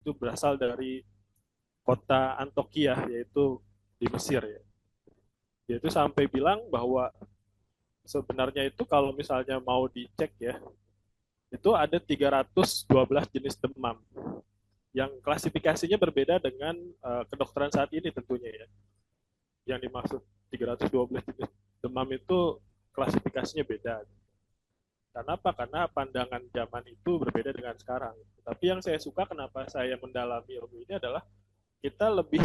itu berasal dari kota Antokia, yaitu di Mesir ya. Dia itu sampai bilang bahwa sebenarnya itu kalau misalnya mau dicek ya, itu ada 312 jenis demam yang klasifikasinya berbeda dengan kedokteran saat ini tentunya ya. Yang dimaksud 312 jenis demam itu klasifikasinya beda. Karena apa? Karena pandangan zaman itu berbeda dengan sekarang. Tapi yang saya suka kenapa saya mendalami ilmu ini adalah kita lebih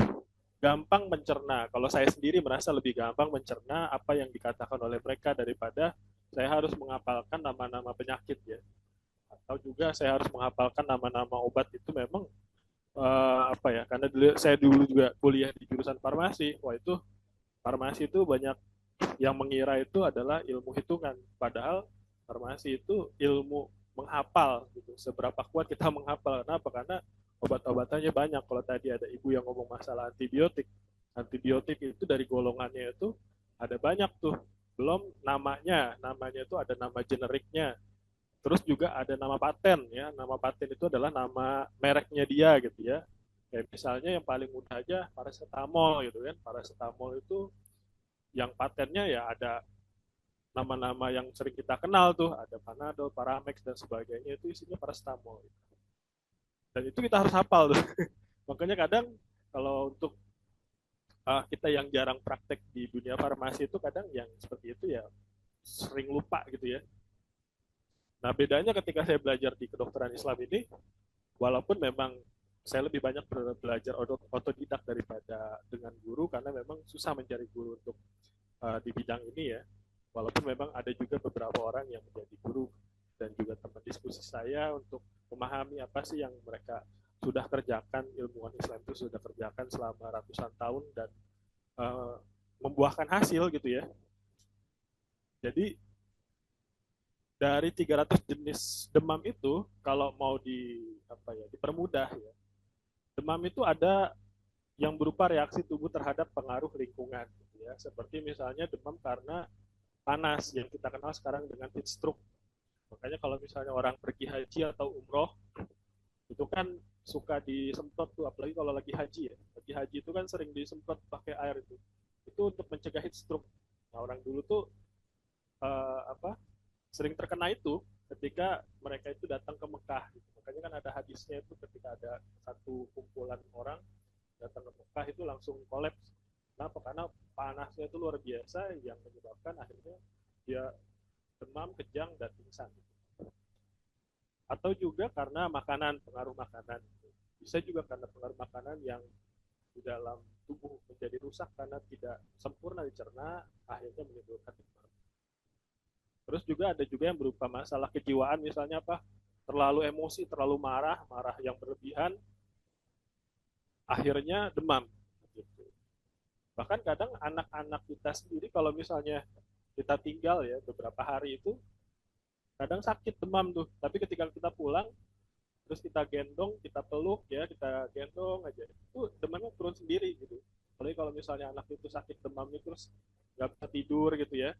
gampang mencerna. Kalau saya sendiri merasa lebih gampang mencerna apa yang dikatakan oleh mereka daripada saya harus menghafalkan nama-nama penyakit ya. Atau juga saya harus menghafalkan nama-nama obat itu memang apa ya? Karena saya dulu juga kuliah di jurusan farmasi. Wah itu farmasi itu banyak yang mengira itu adalah ilmu hitungan. Padahal farmasi itu ilmu menghafal gitu. Seberapa kuat kita menghafal. Kenapa? Karena obat-obatannya banyak. Kalau tadi ada ibu yang ngomong masalah antibiotik. Antibiotik itu dari golongannya itu ada banyak tuh. Belum namanya itu ada nama generiknya. Terus juga ada nama paten ya. Nama paten itu adalah nama mereknya dia gitu ya. Kayak misalnya yang paling mudah aja paracetamol gitu kan. Paracetamol itu yang patennya ya ada nama-nama yang sering kita kenal tuh, ada Panadol, Paramex dan sebagainya itu isinya paracetamol. Dan itu kita harus hafal tuh. Makanya kadang kalau untuk kita yang jarang praktek di dunia farmasi itu kadang yang seperti itu ya sering lupa gitu ya. Nah bedanya ketika saya belajar di kedokteran Islam ini, walaupun memang saya lebih banyak belajar otodidak daripada dengan guru karena memang susah mencari guru untuk di bidang ini ya. Walaupun memang ada juga beberapa orang yang menjadi guru dan juga teman diskusi saya untuk memahami apa sih yang mereka sudah kerjakan, ilmuwan Islam itu sudah kerjakan selama ratusan tahun dan uh, membuahkan hasil gitu ya. Jadi dari 300 jenis demam itu kalau mau dipermudah ya. Demam itu ada yang berupa reaksi tubuh terhadap pengaruh lingkungan gitu ya. Seperti misalnya demam karena panas yang kita kenal sekarang dengan heat stroke. Makanya kalau misalnya orang pergi haji atau umroh, itu kan suka disemprot tuh, apalagi kalau lagi haji ya. Lagi haji itu kan sering disemprot pakai air itu. Itu untuk mencegah heat stroke. Nah, orang dulu tuh sering terkena itu ketika mereka itu datang ke Mekah. Gitu. Makanya kan ada hadisnya itu ketika ada satu kumpulan orang datang ke Mekah itu langsung kolaps. Kenapa? Karena panasnya itu luar biasa yang menyebabkan akhirnya dia demam, kejang, dan pingsan. Atau juga karena makanan, pengaruh makanan. Bisa juga karena pengaruh makanan yang di dalam tubuh menjadi rusak karena tidak sempurna dicerna, akhirnya menimbulkan demam. Terus juga ada juga yang berupa masalah kejiwaan, misalnya apa? Terlalu emosi, terlalu marah, marah yang berlebihan, akhirnya demam. Gitu. Bahkan kadang anak-anak kita sendiri kalau misalnya kita tinggal ya beberapa hari itu kadang sakit demam tuh, tapi ketika kita pulang terus kita gendong, kita peluk ya, kita gendong aja, itu demamnya turun sendiri gitu. Apalagi kalau misalnya anak itu sakit demamnya terus nggak bisa tidur gitu ya,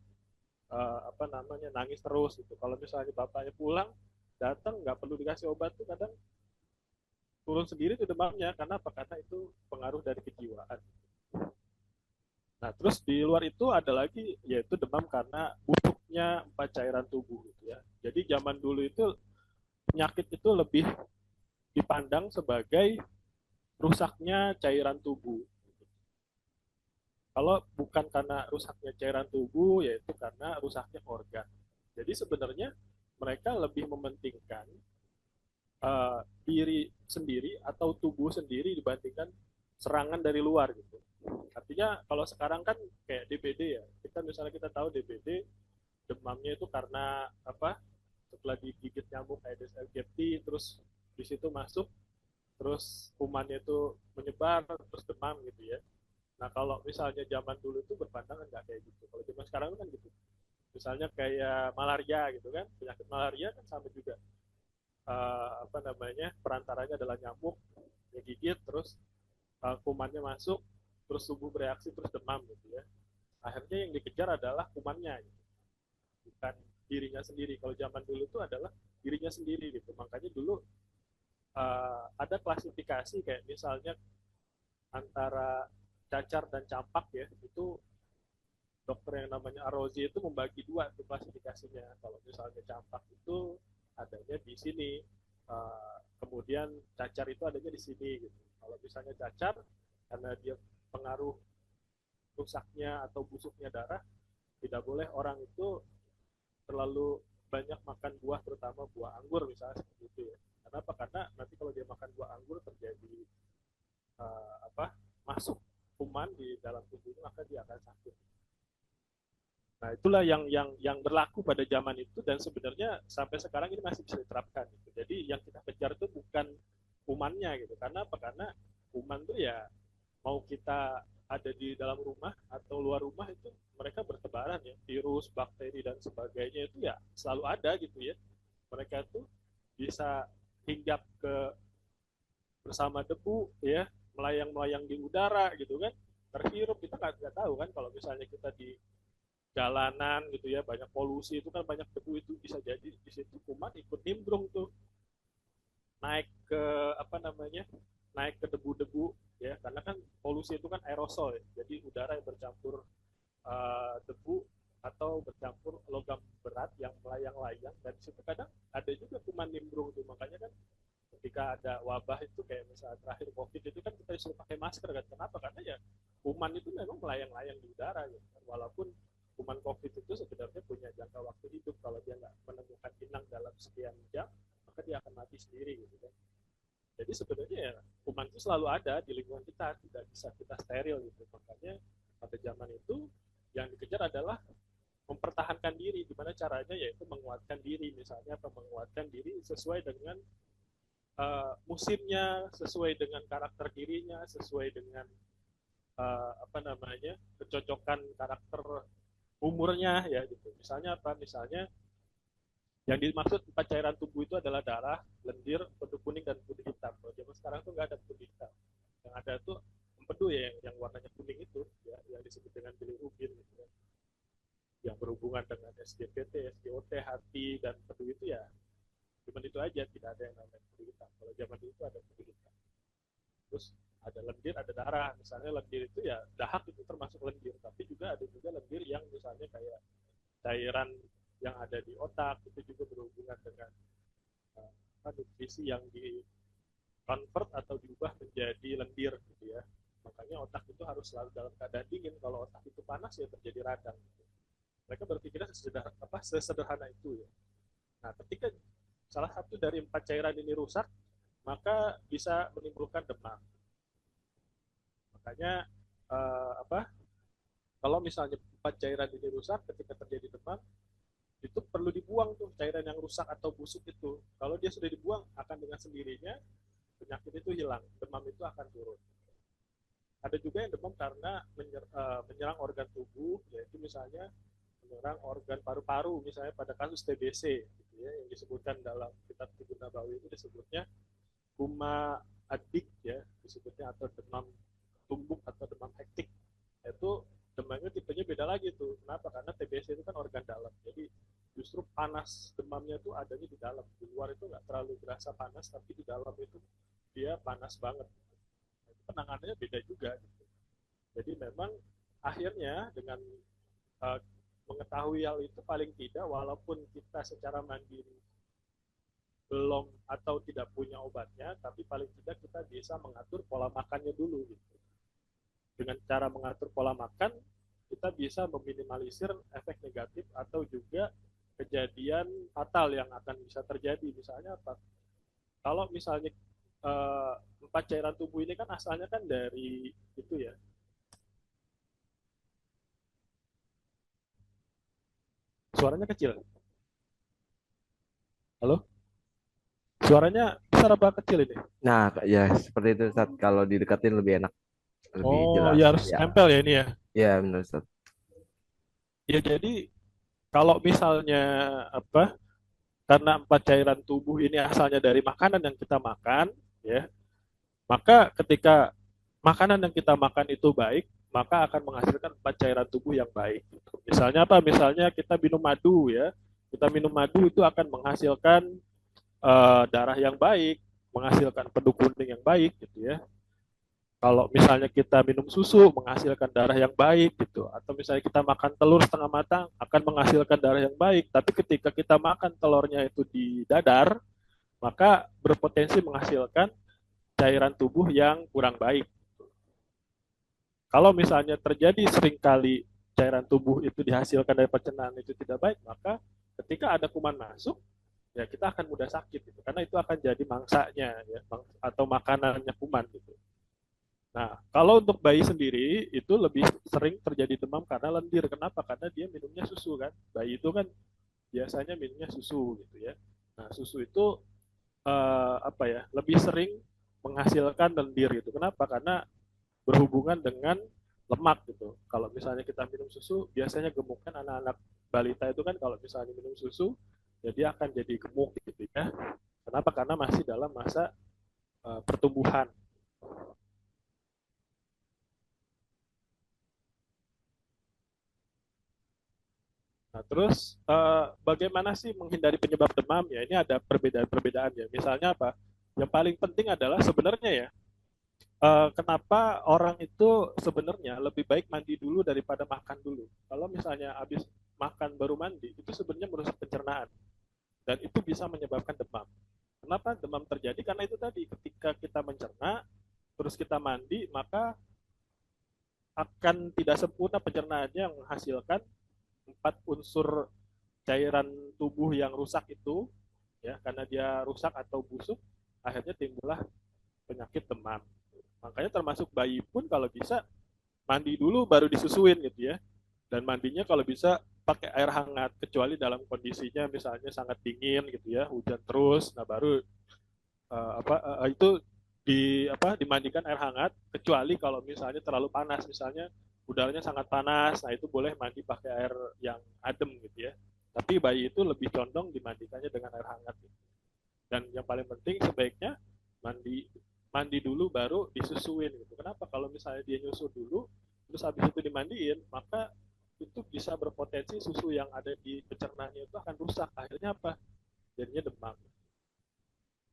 apa namanya nangis terus gitu. Kalau misalnya bapaknya pulang datang nggak perlu dikasih obat tuh kadang turun sendiri tuh demamnya karena apa? Karena itu pengaruh dari kejiwaan. Nah terus di luar itu ada lagi yaitu demam karena busuknya empat cairan tubuh gitu ya. Jadi zaman dulu itu penyakit itu lebih dipandang sebagai rusaknya cairan tubuh. Kalau bukan karena rusaknya cairan tubuh, yaitu karena rusaknya organ. Jadi sebenarnya mereka lebih mementingkan diri sendiri atau tubuh sendiri dibandingkan serangan dari luar gitu. Artinya kalau sekarang kan kayak DBD ya, kita misalnya kita tahu DBD demamnya itu karena apa? Setelah digigit nyamuk Aedes aegypti, terus di situ masuk, terus kumannya itu menyebar, terus demam gitu ya. Nah kalau misalnya zaman dulu itu berpandangan nggak kayak gitu. Kalau zaman sekarang kan gitu. Misalnya kayak malaria gitu kan, penyakit malaria kan sama juga. Apa namanya perantaranya adalah nyamuk yang gigit, terus kumannya masuk, terus tubuh bereaksi, terus demam gitu ya. Akhirnya yang dikejar adalah kumannya, gitu. Bukan dirinya sendiri. Kalau zaman dulu itu adalah dirinya sendiri gitu. Makanya dulu ada klasifikasi kayak misalnya antara cacar dan campak ya, itu dokter yang namanya Arozi itu membagi dua tuh klasifikasinya. Kalau misalnya campak itu adanya di sini, kemudian cacar itu adanya di sini gitu. Kalau misalnya cacar karena dia pengaruh rusaknya atau busuknya darah, tidak boleh orang itu terlalu banyak makan buah, terutama buah anggur misalnya seperti itu ya. Kenapa? Karena nanti kalau dia makan buah anggur terjadi masuk kuman di dalam tubuhnya, maka dia akan sakit. Nah, itulah yang berlaku pada zaman itu dan sebenarnya sampai sekarang ini masih bisa diterapkan gitu. Jadi yang kita kejar itu bukan kumannya gitu. Karena apa? Karena kuman itu ya mau kita ada di dalam rumah atau luar rumah itu mereka bertebaran ya. Virus, bakteri dan sebagainya itu ya selalu ada gitu ya. Mereka itu bisa hinggap ke bersama debu ya, melayang-melayang di udara gitu kan. Terhirup kita nggak tahu kan kalau misalnya kita di jalanan gitu ya banyak polusi itu kan banyak debu itu bisa jadi di situ kuman ikut nimbrung tuh naik ke apa namanya naik ke debu-debu ya karena kan polusi itu kan aerosol ya. Jadi udara yang bercampur debu atau bercampur logam berat yang melayang-layang dan di situ kadang ada juga kuman nimbrung tuh makanya kan ketika ada wabah itu kayak misalnya terakhir COVID itu kan kita disuruh pakai masker kan kenapa karena ya kuman itu memang melayang-layang di udara ya walaupun kuman COVID itu sebenarnya punya jangka waktu hidup kalau dia nggak menemukan inang dalam sekian jam maka dia akan mati sendiri gitu kan. Jadi sebenarnya ya kuman itu selalu ada di lingkungan kita tidak bisa kita steril gitu makanya pada zaman itu yang dikejar adalah mempertahankan diri gimana caranya yaitu menguatkan diri misalnya atau menguatkan diri sesuai dengan musimnya sesuai dengan karakter dirinya sesuai dengan apa namanya kecocokan karakter umurnya ya gitu. Misalnya apa? Misalnya yang dimaksud empat cairan tubuh itu adalah darah, lendir, empedu kuning dan empedu hitam. Kalau zaman sekarang tuh nggak ada empedu hitam. Yang ada tuh empedu ya yang warnanya kuning itu ya yang disebut dengan bilirubin gitu ya. Yang berhubungan dengan SGPT, SGOT, hati dan empedu itu ya cuma itu aja tidak ada yang namanya empedu hitam. Kalau zaman dulu itu ada empedu hitam. Terus ada lendir, ada darah. Misalnya lendir itu ya dahak itu termasuk lendir, tapi juga ada juga lendir yang misalnya kayak cairan yang ada di otak itu juga berhubungan dengan nutrisi yang di convert atau diubah menjadi lendir gitu ya. Makanya otak itu harus selalu dalam keadaan dingin. Kalau otak itu panas ya terjadi radang. Gitu. Mereka berpikirnya sesederhana itu ya. Nah, ketika salah satu dari empat cairan ini rusak, maka bisa menimbulkan demam. Makanya kalau misalnya empat cairan ini rusak ketika terjadi demam itu perlu dibuang tuh cairan yang rusak atau busuk itu. Kalau dia sudah dibuang akan dengan sendirinya penyakit itu hilang, demam itu akan turun. Ada juga yang demam karena menyerang organ tubuh, yaitu misalnya menyerang organ paru-paru, misalnya pada kasus TBC, gitu ya, yang disebutkan dalam kitab Tibbun Nabawi itu disebutnya kuma adik ya, disebutnya atau demam tumbuk atau demam hektik. Itu demamnya tipenya beda lagi tuh. Kenapa? Karena TBC itu kan organ dalam. Jadi justru panas demamnya tuh adanya di dalam. Di luar itu nggak terlalu berasa panas, tapi di dalam itu dia panas banget. Penanganannya beda juga. Gitu. Jadi memang akhirnya dengan uh, mengetahui hal itu paling tidak, walaupun kita secara mandiri belum atau tidak punya obatnya, tapi paling tidak kita bisa mengatur pola makannya dulu. Gitu. Dengan cara mengatur pola makan, kita bisa meminimalisir efek negatif atau juga kejadian fatal yang akan bisa terjadi. Misalnya apa? Kalau misalnya empat cairan tubuh ini kan asalnya kan dari itu ya. Suaranya kecil. Halo? Suaranya besar apa kecil ini? Nah, ya seperti itu Ustaz. Kalau didekatin lebih enak, lebih Oh, jelas. ya harus Ya, nempel ya ini ya. ya benar Ustaz. Ya jadi kalau misalnya apa? Karena empat cairan tubuh ini asalnya dari makanan yang kita makan, ya, maka ketika makanan yang kita makan itu baik, maka akan menghasilkan empat cairan tubuh yang baik. Misalnya apa? Misalnya kita minum madu ya. Kita minum madu itu akan menghasilkan darah yang baik menghasilkan pedu kuning yang baik gitu ya. Kalau misalnya kita minum susu menghasilkan darah yang baik gitu, atau misalnya kita makan telur setengah matang akan menghasilkan darah yang baik, tapi ketika kita makan telurnya itu di dadar, maka berpotensi menghasilkan cairan tubuh yang kurang baik. Kalau misalnya terjadi seringkali cairan tubuh itu dihasilkan dari pencernaan itu tidak baik, maka ketika ada kuman masuk, ya kita akan mudah sakit gitu, karena itu akan jadi mangsanya ya, atau makanannya kuman gitu. Nah, kalau untuk bayi sendiri itu lebih sering terjadi demam karena lendir. Kenapa? Karena dia minumnya susu kan. Bayi itu kan biasanya minumnya susu gitu ya. Nah, susu itu apa ya? Lebih sering menghasilkan lendir gitu. Kenapa? Karena berhubungan dengan lemak gitu. Kalau misalnya kita minum susu, biasanya gemuk kan anak-anak balita itu kan kalau misalnya minum susu, ya dia akan jadi gemuk gitu ya. Kenapa? Karena masih dalam masa pertumbuhan. Nah, terus bagaimana sih menghindari penyebab demam? Ya, ini ada perbedaan-perbedaan ya. Misalnya apa? Yang paling penting adalah sebenarnya ya, kenapa orang itu sebenarnya lebih baik mandi dulu daripada makan dulu. Kalau misalnya habis makan baru mandi, itu sebenarnya merusak pencernaan dan itu bisa menyebabkan demam. Kenapa demam terjadi? Karena itu tadi ketika kita mencerna, terus kita mandi, maka akan tidak sempurna pencernaannya yang menghasilkan 4 unsur cairan tubuh yang rusak itu ya, karena dia rusak atau busuk akhirnya timbullah penyakit demam. Makanya termasuk bayi pun kalau bisa mandi dulu baru disusuin gitu ya, dan mandinya kalau bisa pakai air hangat, kecuali dalam kondisinya misalnya sangat dingin gitu ya, hujan terus, nah baru itu dimandikan air hangat, kecuali kalau misalnya terlalu panas, misalnya udaranya sangat panas, nah itu boleh mandi pakai air yang adem gitu ya. Tapi bayi itu lebih condong dimandikannya dengan air hangat gitu. Dan yang paling penting sebaiknya mandi mandi dulu baru disusuin gitu. Kenapa? Kalau misalnya dia nyusu dulu terus habis itu dimandiin, maka itu bisa berpotensi susu yang ada di pencernaannya itu akan rusak. Akhirnya apa? Jadinya demam.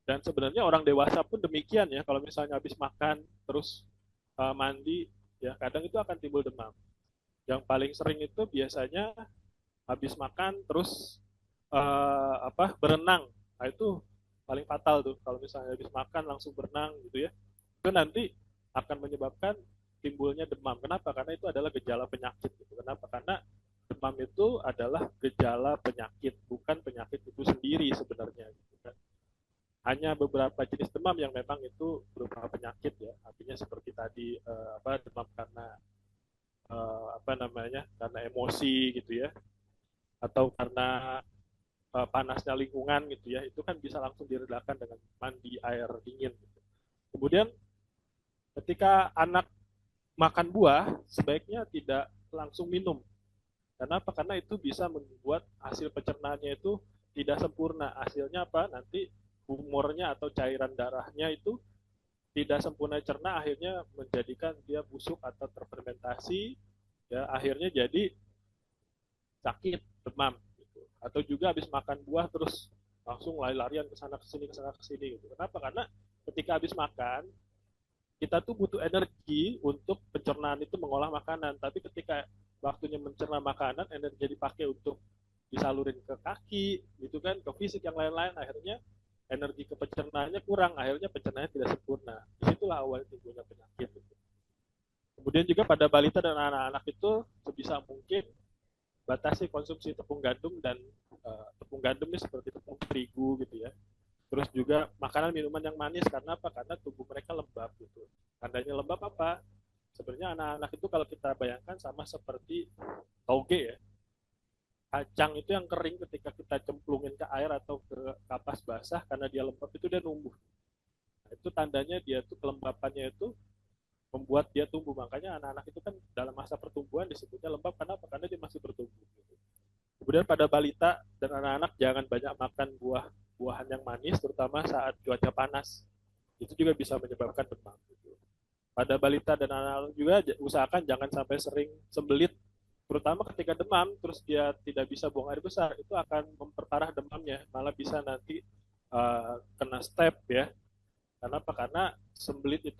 Dan sebenarnya orang dewasa pun demikian ya, kalau misalnya habis makan terus mandi ya kadang itu akan timbul demam. Yang paling sering itu biasanya habis makan terus berenang. Nah itu paling fatal tuh kalau misalnya habis makan langsung berenang gitu ya. Itu nanti akan menyebabkan timbulnya demam. Kenapa? Karena itu adalah gejala penyakit gitu. Kenapa? Karena demam itu adalah gejala penyakit, bukan penyakit itu sendiri sebenarnya gitu kan. Hanya beberapa jenis demam yang memang itu berupa penyakit ya, artinya seperti tadi demam karena karena emosi gitu ya, atau karena panasnya lingkungan gitu ya, itu kan bisa langsung diredakan dengan mandi air dingin gitu. Kemudian ketika anak makan buah sebaiknya tidak langsung minum. Kenapa? Karena itu bisa membuat hasil pencernaannya itu tidak sempurna. Hasilnya apa? Nanti humornya atau cairan darahnya itu tidak sempurna cerna, akhirnya menjadikan dia busuk atau terfermentasi, ya akhirnya jadi sakit, demam gitu. Atau juga habis makan buah terus langsung lari-larian ke sana ke sini gitu. Kenapa? Karena ketika habis makan kita tuh butuh energi untuk pencernaan itu mengolah makanan, tapi ketika waktunya mencerna makanan, energi dipakai untuk disalurin ke kaki gitu kan, ke fisik yang lain-lain, akhirnya energi ke pencernaannya kurang, akhirnya pencernaannya tidak sempurna. Disitulah awal timbulnya penyakit gitu. Kemudian juga pada balita dan anak-anak itu sebisa mungkin batasi konsumsi tepung gandum dan tepung gandumnya seperti tepung terigu gitu ya. Terus juga makanan minuman yang manis, karena apa? Karena tubuh mereka lembab gitu. Tandanya lembab apa? Sebenarnya anak-anak itu kalau kita bayangkan sama seperti toge ya. Kacang itu yang kering ketika kita cemplungin ke air atau ke kapas basah, karena dia lembab itu dia numbuh. Nah, itu tandanya dia tuh kelembapannya itu membuat dia tumbuh. Makanya anak-anak itu kan dalam masa pertumbuhan disebutnya lembab, karena apa? Karena dia masih bertumbuh gitu. Kemudian pada balita dan anak-anak jangan banyak makan buah-buahan yang manis, terutama saat cuaca panas. Itu juga bisa menyebabkan demam. Gitu. Pada balita dan anak-anak juga usahakan jangan sampai sering sembelit, terutama ketika demam, terus dia tidak bisa buang air besar, itu akan memperparah demamnya, malah bisa nanti kena step ya, Kenapa? Karena sembelit itu